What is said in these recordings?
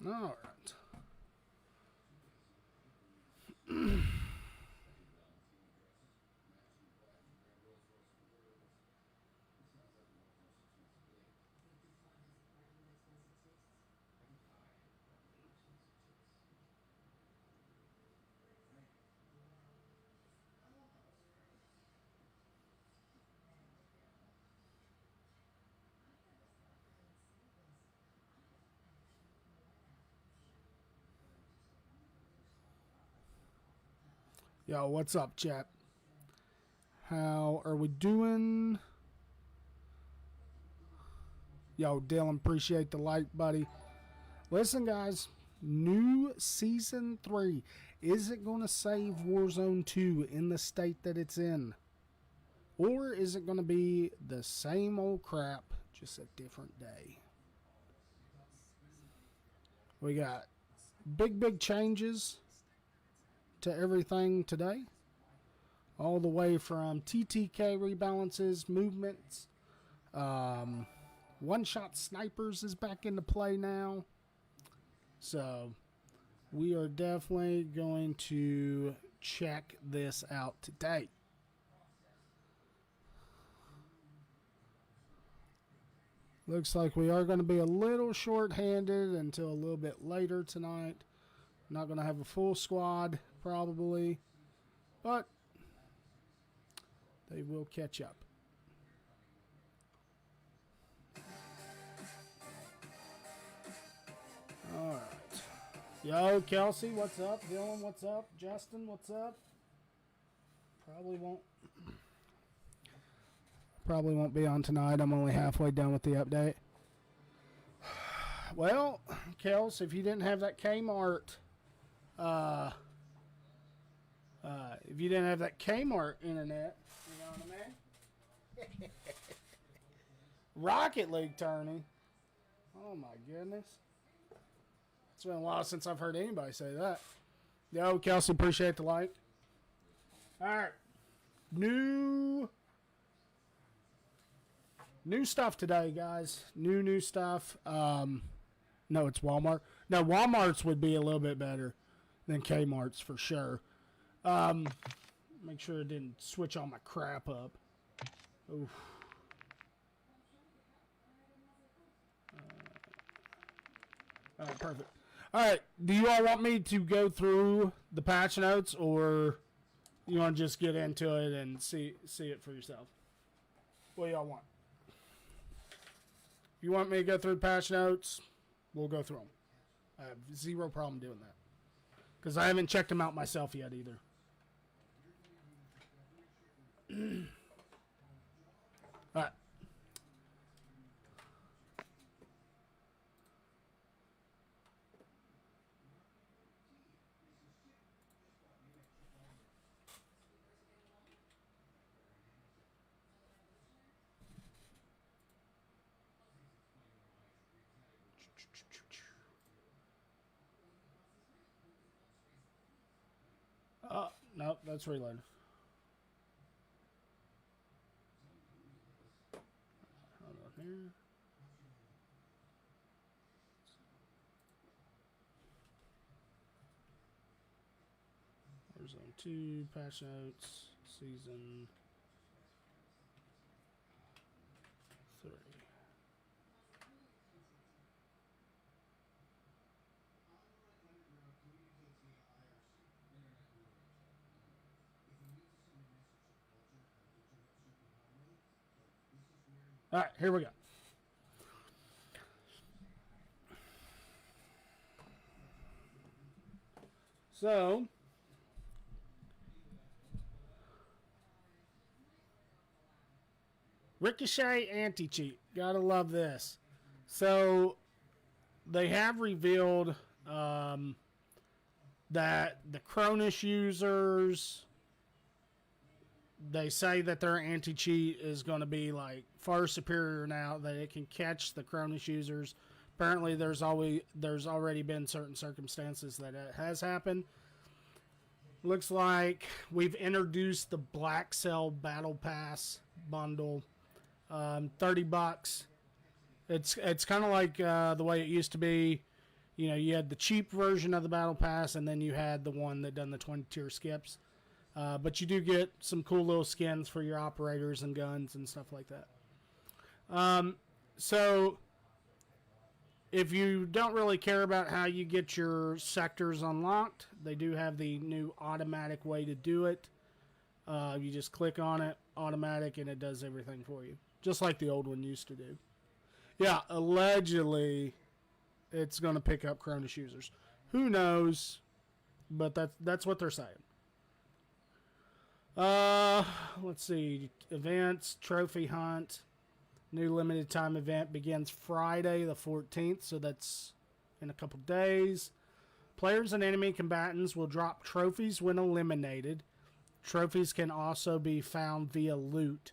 All right. Yo, what's up, chat? How are we doing? Yo, Dylan, appreciate the like, buddy. Listen, guys, new Season 3. Is it going to save Warzone 2 in the state that it's in? Or is it going to be the same old crap, just a different day? We got big changes to everything today. All the way from TTK rebalances, movements, one-shot snipers is back into play now. So we are definitely going to check this out today. Looks like we are going to be a little short-handed until a little bit later tonight. Not going to have a full squad, probably. But they will catch up. All right. Yo, Kelsey, what's up? Dylan, what's up? Justin, what's up? Probably won't be on tonight. I'm only halfway done with the update. Well, Kels, if you didn't have that Kmart, if you didn't have that Kmart internet, you know what I mean? Rocket League tourney. Oh my goodness. It's been a while since I've heard anybody say that. Yo, Kelsey, appreciate the like. All right. New stuff today, guys. New stuff. No, it's Walmart. No, Walmart's would be a little bit better than Kmart's for sure. Make sure it didn't switch all my crap up. Oof. All right, perfect. All right, do you all want me to go through the patch notes, or you want to just get into it and see it for yourself? What do y'all want? If you want me to go through the patch notes, we'll go through them. I have zero problem doing that, because I haven't checked them out myself yet either. All right. No, that's reload. Hold on here. Warzone 2, patch notes, season 3. All right, here we go. So, Ricochet anti-cheat. Gotta love this. So, they have revealed that the Cronus users, they say that their anti-cheat is going to be like far superior now, that it can catch the Cronus users. Apparently, there's already been certain circumstances that it has happened. Looks like we've introduced the Black Cell Battle Pass bundle, $30. It's kind of like the way it used to be. You know, you had the cheap version of the battle pass, and then you had the one that done the 20 tier skips. But you do get some cool little skins for your operators and guns and stuff like that. So if you don't really care about how you get your sectors unlocked, they do have the new automatic way to do it. You just click on it, automatic, and it does everything for you, just like the old one used to do. Yeah, allegedly, it's going to pick up Cronus users. Who knows? But that's what they're saying. Let's see. Events, trophy hunt. New limited time event begins Friday the 14th, so that's in a couple days. Players and enemy combatants will drop trophies when eliminated. Trophies can also be found via loot.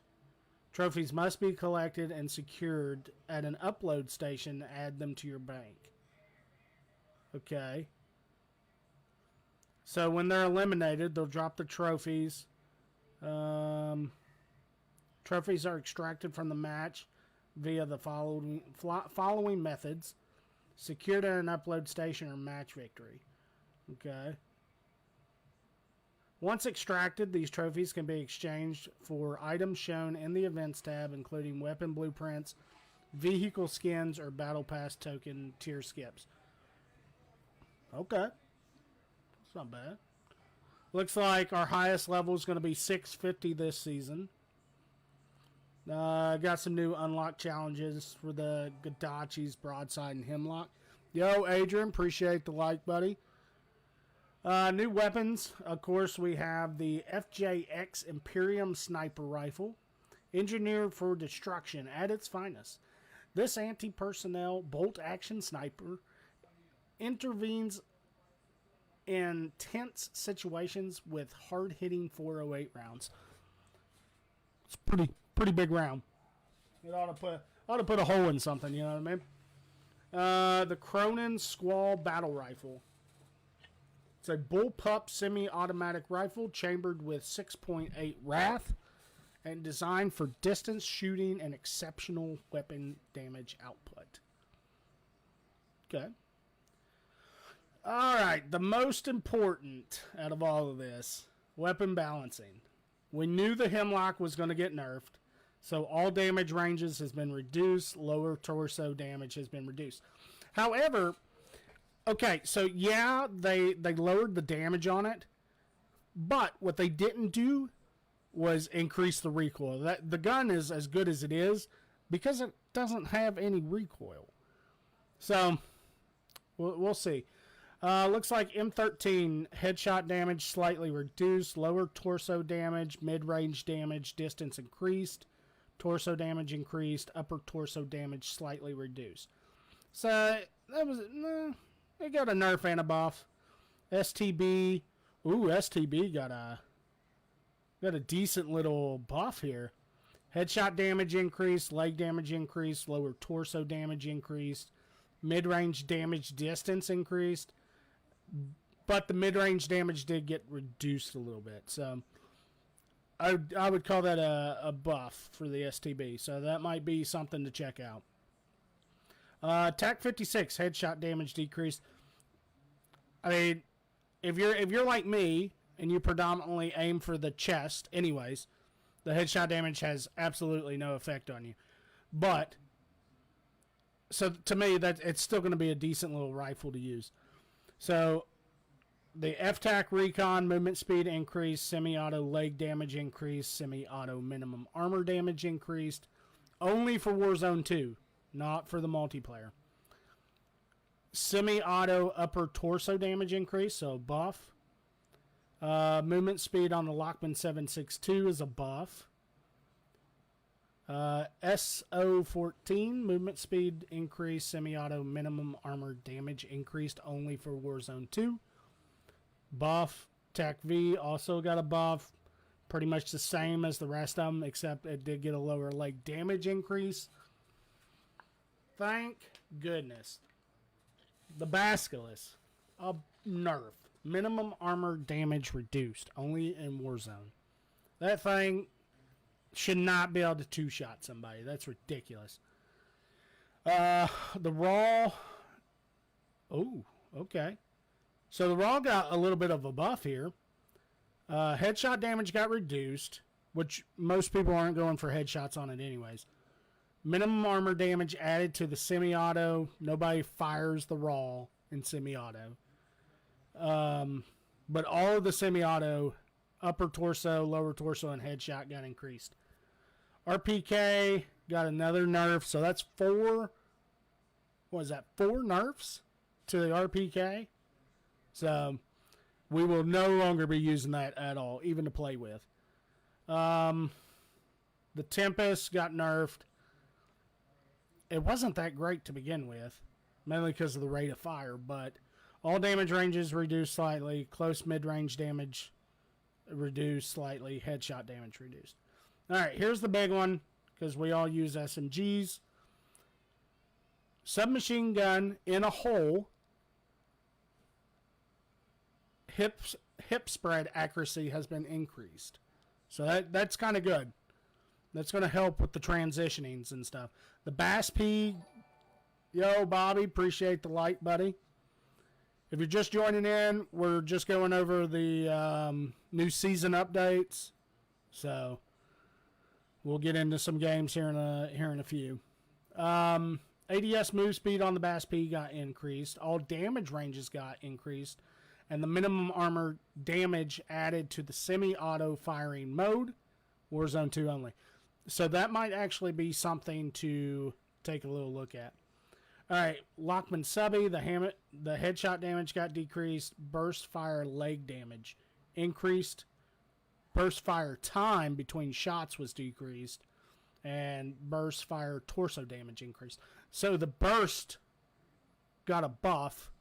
Trophies must be collected and secured at an upload station to add them to your bank. Okay. So when they're eliminated, they'll drop the trophies. Trophies are extracted from the match via the following methods: secured at an upload station or match victory. Okay. Once extracted, these trophies can be exchanged for items shown in the events tab, including weapon blueprints, vehicle skins, or battle pass token tier skips. Okay. It's not bad. Looks like our highest level is going to be 650 this season. Got some new unlock challenges for the Gadachis, Broadside, and Hemlock. Yo, Adrian, appreciate the like, buddy. New weapons. Of course, we have the FJX Imperium Sniper Rifle, engineered for destruction at its finest. This anti-personnel bolt-action sniper intervenes in tense situations with hard-hitting 408 rounds. It's pretty big round. It ought to put a hole in something, you know what I mean? The Cronin Squall Battle Rifle. It's a bullpup semi-automatic rifle chambered with 6.8 Wrath and designed for distance shooting and exceptional weapon damage output. Okay. Alright, the most important out of all of this, weapon balancing. We knew the Hemlock was going to get nerfed, so all damage ranges has been reduced, lower torso damage has been reduced. However, okay, so yeah, they lowered the damage on it, but what they didn't do was increase the recoil. The gun is as good as it is because it doesn't have any recoil. So, we'll see. Looks like M13 headshot damage slightly reduced, lower torso damage, mid-range damage, distance increased, torso damage increased, upper torso damage slightly reduced. So, that was... They got a nerf and a buff. STB. Ooh, STB got a decent little buff here. Headshot damage increased, leg damage increased, lower torso damage increased, mid-range damage distance increased, but the mid-range damage did get reduced a little bit. So I would call that a buff for the STB. So that might be something to check out. TAC 56 headshot damage decreased. I mean, if you're like me and you predominantly aim for the chest, anyways, the headshot damage has absolutely no effect on you. But so to me, that it's still going to be a decent little rifle to use. So the FTAC recon movement speed increased, semi-auto leg damage increased, semi-auto minimum armor damage increased, only for Warzone 2. Not for the multiplayer. Semi-auto upper torso damage increase, so buff. Movement speed on the Lockman 762 is a buff. SO14 movement speed increase, semi-auto minimum armor damage increased only for Warzone 2. Buff. TAC V also got a buff. Pretty much the same as the rest of them, except it did get a lower leg damage increase. Thank goodness. The Basilisk, a nerf. Minimum armor damage reduced, only in Warzone. That thing should not be able to two-shot somebody. That's ridiculous. The Raw Oh, okay. So the Raw got a little bit of a buff here. Headshot damage got reduced, which most people aren't going for headshots on it anyways. Minimum armor damage added to the semi-auto. Nobody fires the Raw in semi-auto. But all of the semi-auto, upper torso, lower torso, and headshot got increased. RPK got another nerf, so that's 4. What is that? 4 nerfs to the RPK. So we will no longer be using that at all, even to play with. The Tempest got nerfed. It wasn't that great to begin with, mainly because of the rate of fire, but all damage ranges reduced slightly. Close mid-range damage reduced slightly. Headshot damage reduced. All right, here's the big one, because we all use SMGs. Submachine gun in a hole. Hip spread accuracy has been increased. So that's kind of good. That's going to help with the transitionings and stuff. The Bass P, yo, Bobby, appreciate the like, buddy. If you're just joining in, we're just going over the new season updates. So we'll get into some games here in a few. ADS move speed on the Bass P got increased. All damage ranges got increased. And the minimum armor damage added to the semi-auto firing mode. Warzone 2 only. So that might actually be something to take a little look at. All right, Lockman Subby, the headshot damage got decreased. Burst fire leg damage increased. Burst fire time between shots was decreased. And burst fire torso damage increased. So the burst got a buff,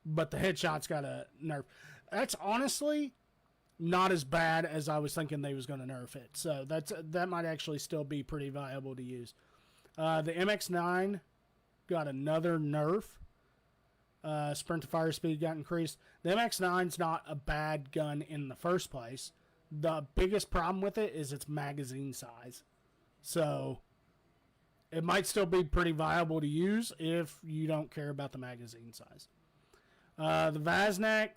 but the headshots got a nerf. That's honestly not as bad as I was thinking they was going to nerf it. So that might actually still be pretty viable to use. The MX-9 got another nerf. Sprint to fire speed got increased. The MX-9's not a bad gun in the first place. The biggest problem with it is its magazine size. So it might still be pretty viable to use if you don't care about the magazine size. The Vaznak,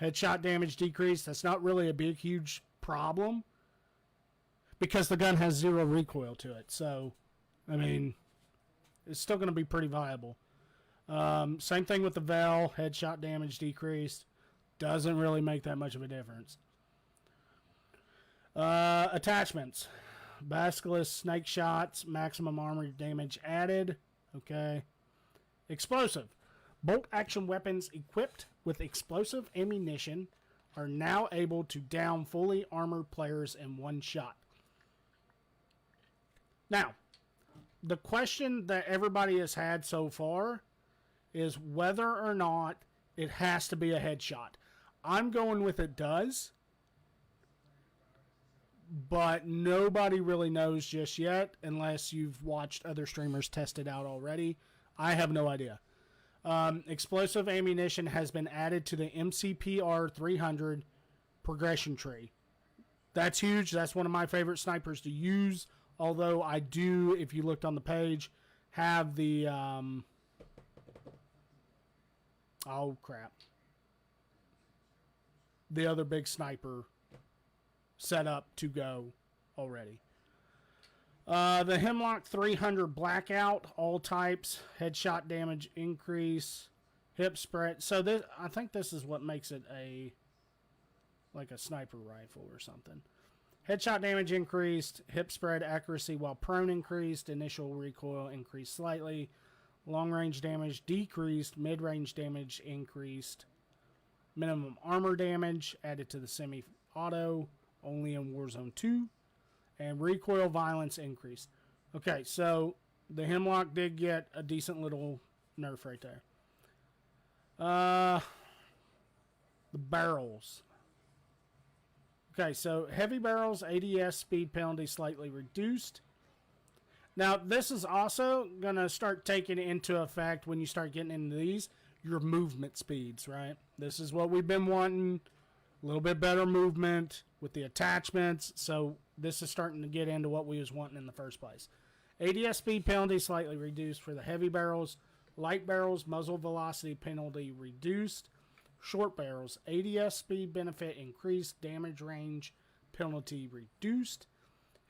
headshot damage decreased. That's not really a big, huge problem because the gun has 0 recoil to it. So, I mean, it's still going to be pretty viable. Same thing with the Vel, headshot damage decreased. Doesn't really make that much of a difference. Attachments. Basilisk snake shots, maximum armor damage added. Okay. Explosive. Bolt action weapons equipped with explosive ammunition are now able to down fully armored players in one shot. Now, the question that everybody has had so far is whether or not it has to be a headshot. I'm going with it does, but nobody really knows just yet unless you've watched other streamers test it out already. I have no idea. Explosive ammunition has been added to the MCPR 300 progression tree. That's huge. That's one of my favorite snipers to use. Although I do, if you looked on the page, have the... oh, crap. The other big sniper set up to go already. The Hemlock 300 Blackout, all types, headshot damage increase, hip spread. So this, I think this is what makes it like a sniper rifle or something. Headshot damage increased, hip spread accuracy while prone increased, initial recoil increased slightly, long range damage decreased, mid range damage increased, minimum armor damage added to the semi-auto, only in Warzone 2. And recoil violence increased. Okay, so the Hemlock did get a decent little nerf right there. The barrels. Okay, so heavy barrels, ADS speed penalty slightly reduced. Now, this is also going to start taking into effect when you start getting into these, your movement speeds, right? This is what we've been wanting. A little bit better movement with the attachments. So this is starting to get into what we was wanting in the first place. ADS speed penalty slightly reduced for the heavy barrels. Light barrels, muzzle velocity penalty reduced. Short barrels, ADS speed benefit increased. Damage range penalty reduced.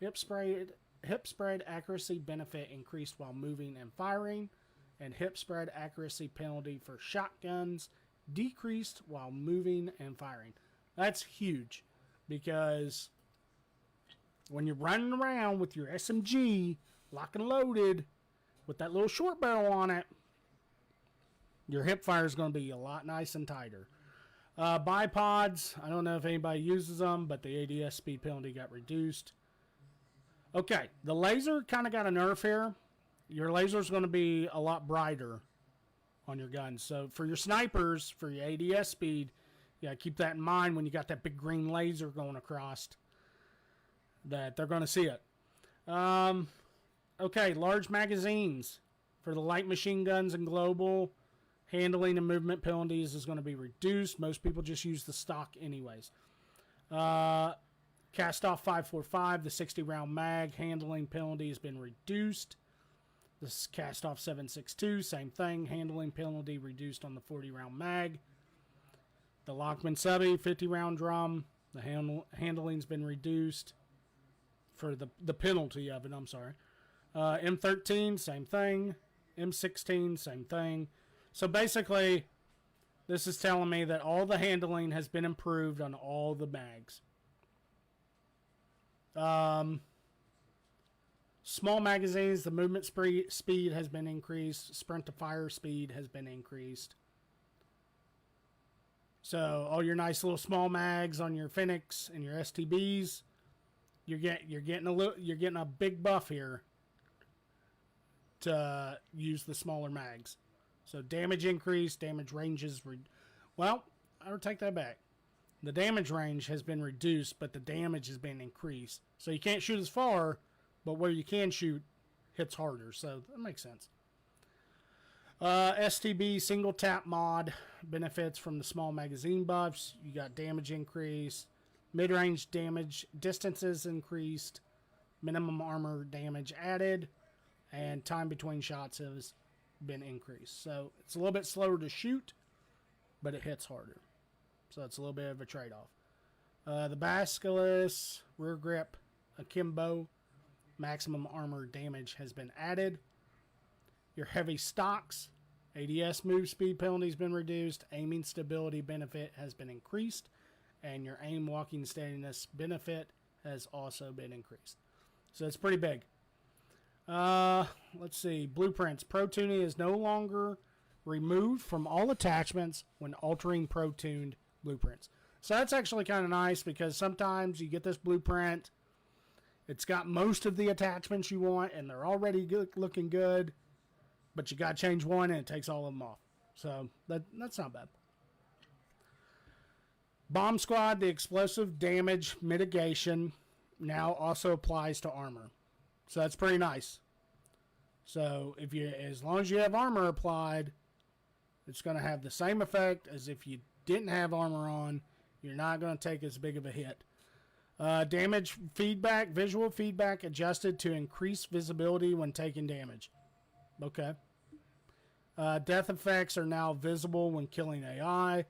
Hip spread accuracy benefit increased while moving and firing. And hip spread accuracy penalty for shotguns decreased while moving and firing. That's huge because when you're running around with your SMG lock and loaded with that little short barrel on it, your hip fire is going to be a lot nice and tighter. Bipods, I don't know if anybody uses them, but the ADS speed penalty got reduced. Okay, the laser kind of got a nerf here. Your laser is going to be a lot brighter on your guns. So for your snipers, for your ADS speed, yeah, keep that in mind when you got that big green laser going across, that they're going to see it. Okay, large magazines. For the light machine guns and global, handling and movement penalties is going to be reduced. Most people just use the stock anyways. Cast off 545, the 60-round mag handling penalty has been reduced. This is cast off 762, same thing. Handling penalty reduced on the 40-round mag. The Lockman Subby 50-round drum, the handling's been reduced for the penalty of it. I'm sorry. M13, same thing. M16, same thing. So basically, this is telling me that all the handling has been improved on all the mags. Small magazines, the movement speed has been increased. Sprint to fire speed has been increased. So all your nice little small mags on your Phoenix and your STBs, you're getting a big buff here to use the smaller mags. So damage increase, damage ranges. Well, I'll take that back. The damage range has been reduced, but the damage has been increased. So you can't shoot as far, but where you can shoot hits harder. So that makes sense. STB single tap mod benefits from the small magazine buffs. You got damage increase, mid-range damage distances increased, minimum armor damage added, and time between shots has been increased. So it's a little bit slower to shoot, but it hits harder. So it's a little bit of a trade-off. The Basilisk rear grip akimbo maximum armor damage has been added. Your heavy stocks ADS move speed penalty has been reduced. Aiming stability benefit has been increased, and your aim walking steadiness benefit has also been increased. So it's pretty big. Let's see. Blueprints. Pro tuning is no longer removed from all attachments when altering pro tuned blueprints. So that's actually kind of nice because sometimes you get this blueprint, it's got most of the attachments you want and they're already looking good, but you got to change one and it takes all of them off. So that's not bad. Bomb Squad, the explosive damage mitigation now also applies to armor. So that's pretty nice. So as long as you have armor applied, it's going to have the same effect as if you didn't have armor on. You're not going to take as big of a hit. Damage feedback, visual feedback adjusted to increase visibility when taking damage. Okay. Death effects are now visible when killing AI.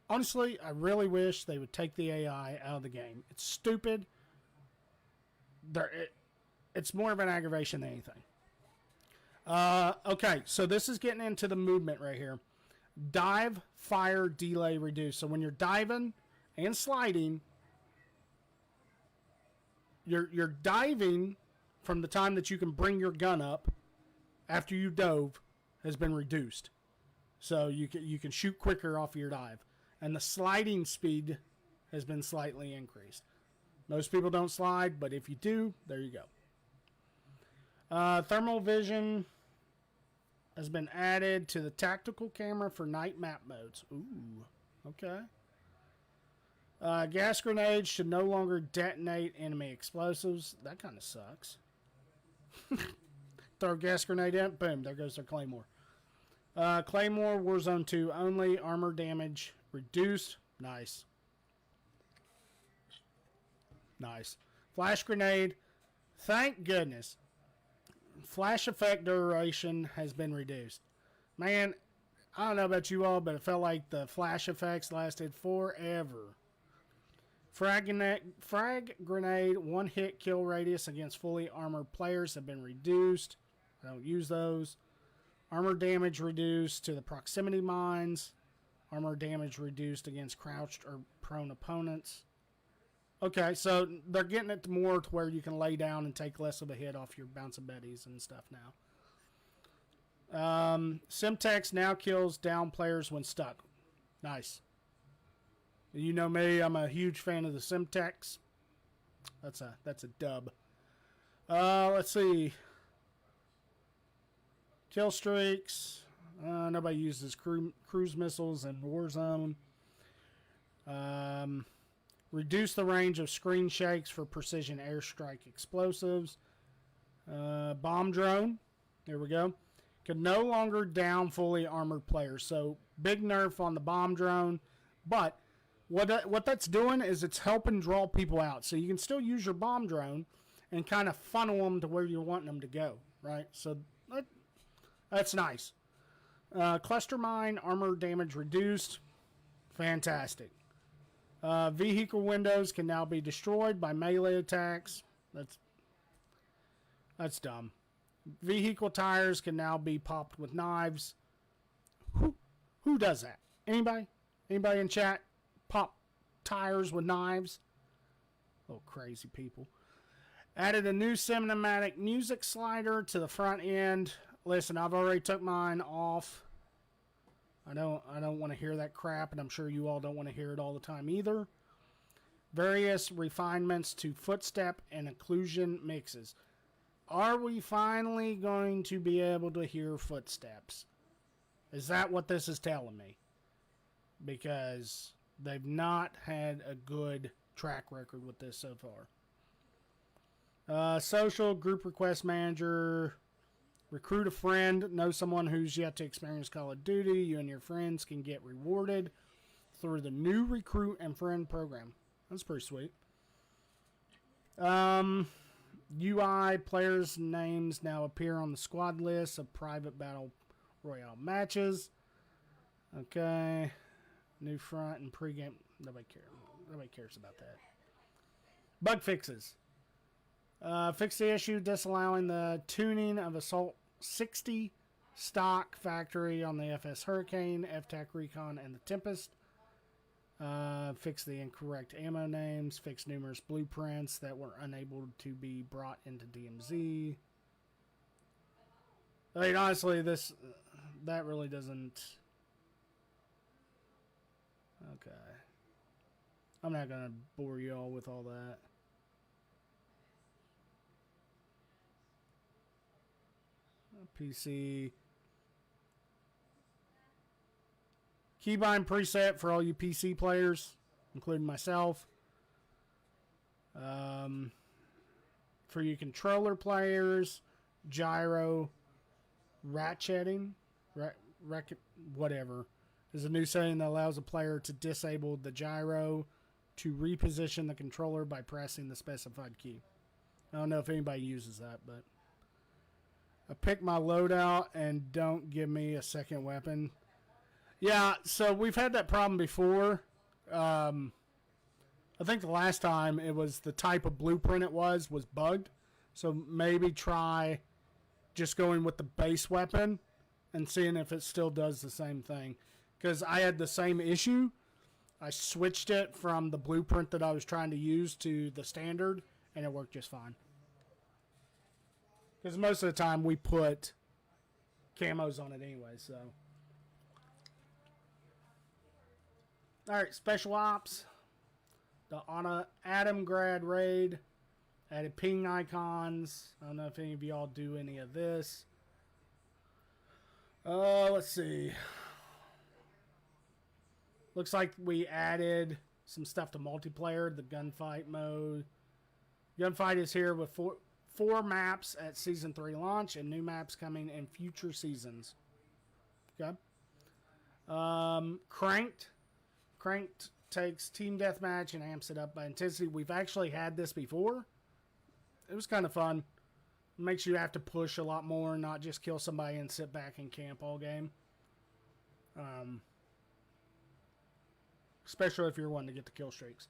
Honestly, I really wish they would take the AI out of the game. It's stupid. It's more of an aggravation than anything. Okay, so this is getting into the movement right here. Dive, fire, delay, reduce. So when you're diving and sliding, you're diving from the time that you can bring your gun up after you dove has been reduced. So you can shoot quicker off your dive. And the sliding speed has been slightly increased. Most people don't slide, but if you do, there you go. Thermal vision has been added to the tactical camera for night map modes. Ooh, okay. Gas grenades should no longer detonate enemy explosives. That kind of sucks. Throw a gas grenade in, boom, there goes their Claymore. Claymore, Warzone 2 only. Armor damage reduced. Nice. Nice. Flash grenade. Thank goodness. Flash effect duration has been reduced. Man, I don't know about you all, but it felt like the flash effects lasted forever. Frag grenade one hit kill radius against fully armored players have been reduced. I don't use those. Armor damage reduced to the proximity mines. Armor damage reduced against crouched or prone opponents. Okay, so they're getting it more to where you can lay down and take less of a hit off your bouncing betties and stuff now. Simtex now kills down players when stuck. Nice. You know me, I'm a huge fan of the Simtex. That's a dub. Let's see. Kill streaks. Nobody uses cruise missiles in Warzone. Reduce the range of screen shakes for precision airstrike explosives. Bomb drone. There we go. Can no longer down fully armored players. So big nerf on the bomb drone. But what that's doing is it's helping draw people out. So you can still use your bomb drone and kind of funnel them to where you're wanting them to go. Right? So that's nice. Cluster mine, armor damage reduced. Fantastic. Vehicle windows can now be destroyed by melee attacks. That's dumb. Vehicle tires can now be popped with knives. Who does that? Anybody? Anybody in chat? Pop tires with knives? Little crazy people. Added a new cinematic music slider to the front end. Listen, I've already took mine off. I don't want to hear that crap, and I'm sure you all don't want to hear it all the time either. Various refinements to footstep and occlusion mixes. Are we finally going to be able to hear footsteps? Is that what this is telling me? Because they've not had a good track record with this so far. Social group request manager. Recruit a friend. Know someone who's yet to experience Call of Duty. You and your friends can get rewarded through the new recruit and friend program. That's pretty sweet. UI players' names now appear on the squad list of private battle royale matches. Okay. New front and pregame. Nobody cares about that. Bug fixes. Fix the issue disallowing the tuning of Assault 60 stock factory on the FS Hurricane, FTAC Recon, and the Tempest. Fix the incorrect ammo names. Fix numerous blueprints that were unable to be brought into DMZ. I mean, honestly, that really doesn't... Okay. I'm not going to bore you all with all that. PC. Keybind preset for all you PC players, including myself. For you controller players, gyro ratcheting, whatever, is a new setting that allows a player to disable the gyro to reposition the controller by pressing the specified key. I don't know if anybody uses that, but I pick my loadout and don't give me a second weapon. Yeah, so we've had that problem before. I think the last time it was the type of blueprint it was bugged. So maybe try just going with the base weapon and seeing if it still does the same thing. Because I had the same issue. I switched it from the blueprint that I was trying to use to the standard, and it worked just fine. Because most of the time we put camos on it anyway, so. Alright, Special Ops. The Adamgrad raid. Added ping icons. I don't know if any of y'all do any of this. Let's see. Looks like we added some stuff to multiplayer. The gunfight mode. Gunfight is here with four maps at Season 3 launch and new maps coming in future seasons. Okay. Cranked. Cranked takes Team Deathmatch and amps it up by intensity. We've actually had this before. It was kind of fun. Makes you have to push a lot more, not just kill somebody and sit back and camp all game. Especially if you're one to get the kill streaks.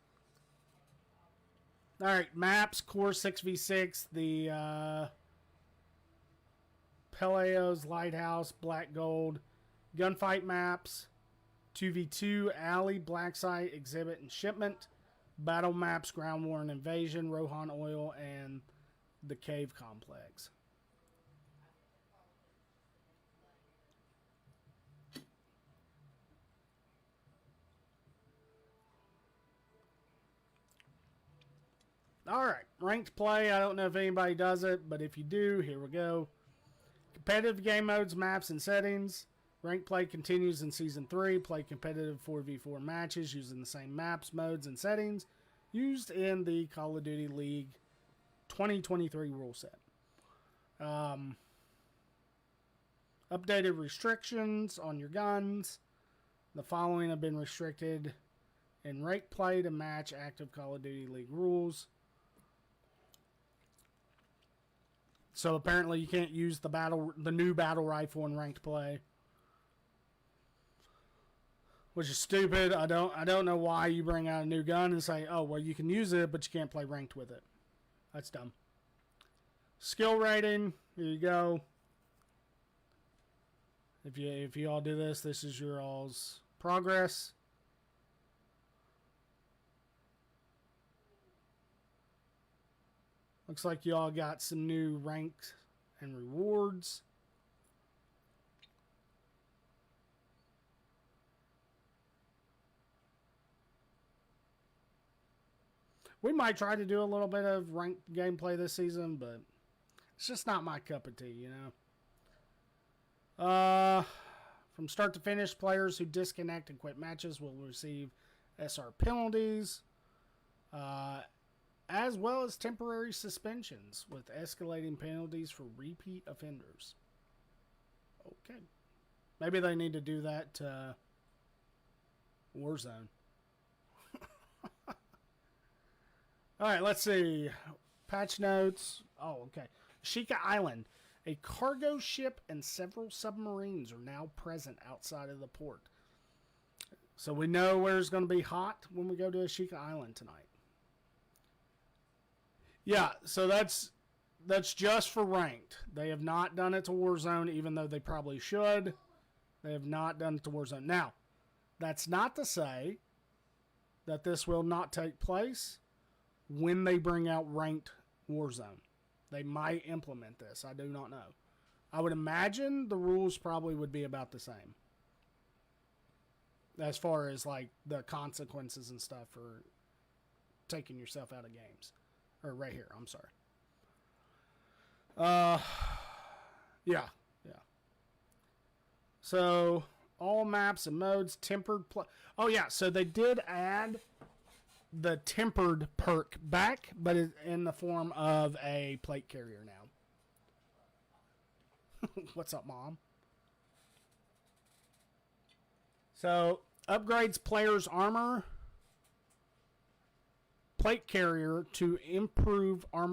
Alright, maps, core 6v6, the Peleos, Lighthouse, Black Gold, gunfight maps, 2v2, Alley, Black Site, Exhibit, and Shipment, battle maps, Ground War and Invasion, Rohan Oil, and the Cave Complex. Alright, ranked play. I don't know if anybody does it, but if you do, here we go. Competitive game modes, maps, and settings. Ranked play continues in Season 3. Play competitive 4v4 matches using the same maps, modes, and settings used in the Call of Duty League 2023 rule set. Updated restrictions on your guns. The following have been restricted in ranked play to match active Call of Duty League rules. So apparently you can't use the new battle rifle in ranked play, which is stupid. I don't know why you bring out a new gun and say, "Oh, well, you can use it, but you can't play ranked with it." That's dumb. Skill rating. Here you go. If you all do this, this is your all's progress. Looks like y'all got some new ranks and rewards. We might try to do a little bit of ranked gameplay this season, but it's just not my cup of tea, you know. From start to finish, players who disconnect and quit matches will receive SR penalties. As well as temporary suspensions with escalating penalties for repeat offenders. Okay. Maybe they need to do that to Warzone. Alright, let's see. Patch notes. Oh, okay. Ashika Island. A cargo ship and several submarines are now present outside of the port. So we know where it's going to be hot when we go to Ashika Island tonight. Yeah, so that's just for ranked. They have not done it to Warzone, even though they probably should. They have not done it to Warzone. Now, that's not to say that this will not take place when they bring out ranked Warzone. They might implement this. I do not know. I would imagine the rules probably would be about the same. As far as like the consequences and stuff for taking yourself out of games. Or right here, I'm sorry. Yeah. So, all maps and modes, tempered oh yeah, so they did add the tempered perk back, but it's in the form of a plate carrier now. What's up, Mom? So, upgrades player's armor. Plate carrier to improve armor